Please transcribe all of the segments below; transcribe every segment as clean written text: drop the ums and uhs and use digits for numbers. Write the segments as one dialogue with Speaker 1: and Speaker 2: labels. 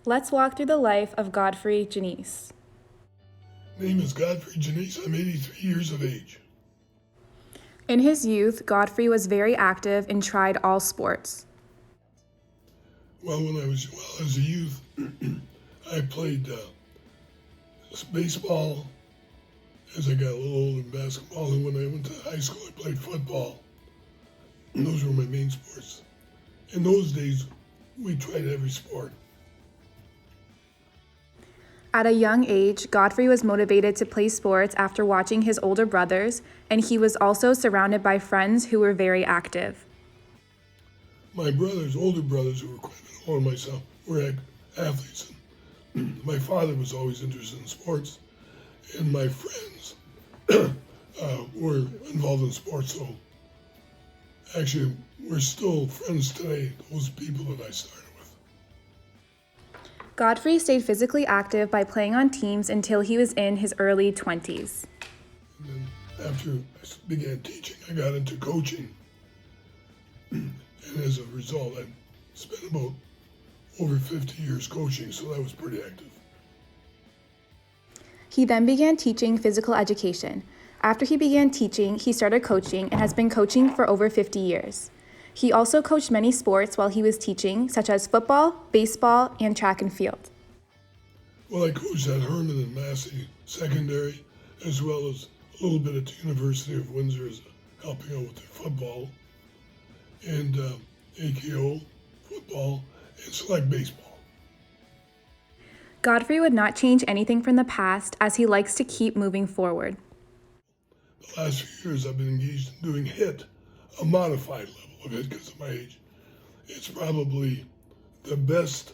Speaker 1: Let's walk through the life of Godfrey Janice.
Speaker 2: Name is Godfrey Janice. I'm 83 years of age.
Speaker 1: In his youth, Godfrey was very active and tried all sports.
Speaker 2: Well, when I was as a youth, I played baseball as I got a little older in basketball, and when I went to high school, I played football. And those were my main sports. In those days, we tried every sport.
Speaker 1: At a young age, Godfrey was motivated to play sports after watching his older brothers, and he was also surrounded by friends who were very active.
Speaker 2: My brothers, older brothers who were quite a bit older than myself, were athletes. And my father was always interested in sports, and my friends were involved in sports. So actually, we're still friends today, those people that I started with.
Speaker 1: Godfrey stayed physically active by playing on teams until he was in his early 20s.
Speaker 2: And then after I began teaching, I got into coaching. And as a result, I spent about over 50 years coaching, so that was pretty active.
Speaker 1: He then began teaching physical education. After he began teaching, he started coaching and has been coaching for over 50 years. He also coached many sports while he was teaching, such as football, baseball, and track and field.
Speaker 2: Well, I coached at Herman and Massey Secondary, as well as a little bit at the University of Windsor, as helping out with their football, and AKO football, and select baseball.
Speaker 1: Godfrey would not change anything from the past as he likes to keep moving forward.
Speaker 2: The last few years I've been engaged in doing HIIT, a modified level of HIIT because of my age. It's probably the best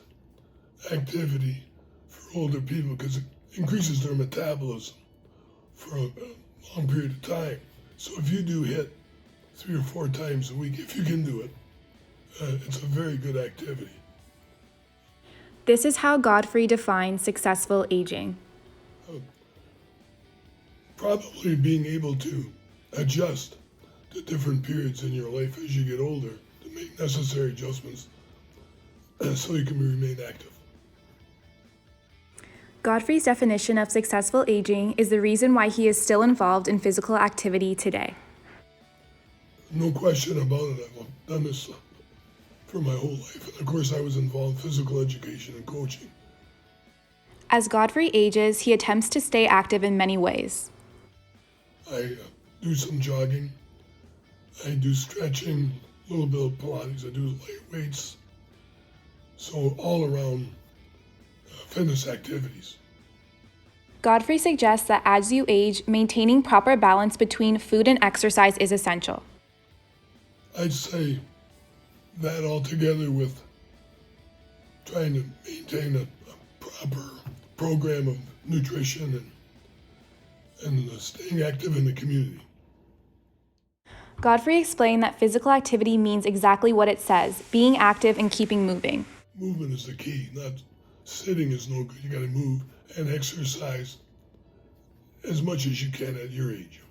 Speaker 2: activity for older people because it increases their metabolism for a long period of time. So if you do HIIT 3 or 4 times a week, if you can do it, it's a very good activity.
Speaker 1: This is how Godfrey defines successful aging.
Speaker 2: Probably being able to adjust to different periods in your life as you get older to make necessary adjustments so you can remain active.
Speaker 1: Godfrey's definition of successful aging is the reason why he is still involved in physical activity today.
Speaker 2: No question about it. I've done this for my whole life. And of course, I was involved in physical education and coaching.
Speaker 1: As Godfrey ages, he attempts to stay active in many ways.
Speaker 2: I do some jogging. I do stretching, a little bit of Pilates. I do light weights. So all around fitness activities.
Speaker 1: Godfrey suggests that as you age, maintaining proper balance between food and exercise is essential.
Speaker 2: I'd say that all together with trying to maintain a proper program of nutrition and staying active in the community.
Speaker 1: Godfrey explained that physical activity means exactly what it says, being active and keeping moving.
Speaker 2: Movement is the key. Not sitting is no good. You got to move and exercise as much as you can at your age.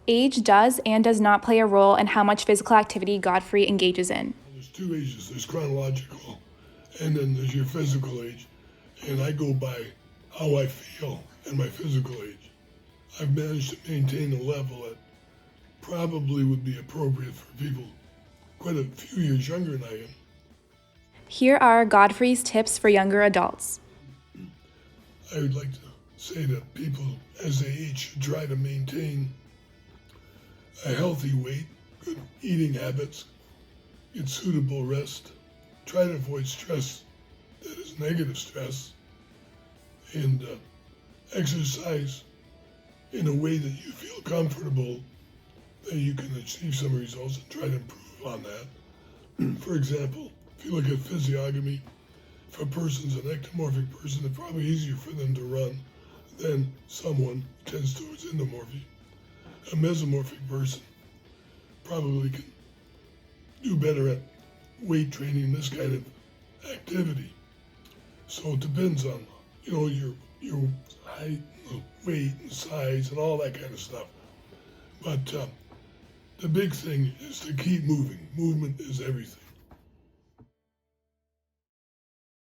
Speaker 1: Age does and does not play a role in how much physical activity Godfrey engages in.
Speaker 2: There's 2 ages. There's chronological, and then there's your physical age. And I go by how I feel and my physical age. I've managed to maintain a level that probably would be appropriate for people quite a few years younger than I am.
Speaker 1: Here are Godfrey's tips for younger adults.
Speaker 2: I would like to say that people, as they age, should try to maintain a healthy weight, good eating habits, get suitable rest, try to avoid stress that is negative stress, and exercise in a way that you feel comfortable that you can achieve some results and try to improve on that. For example, if you look at physiognomy, if a person's an ectomorphic person, it's probably easier for them to run than someone who tends towards endomorphy. A mesomorphic person probably can do better at weight training, this kind of activity. So it depends on, your height, weight, and size, and all that kind of stuff. But the big thing is to keep moving. Movement is everything.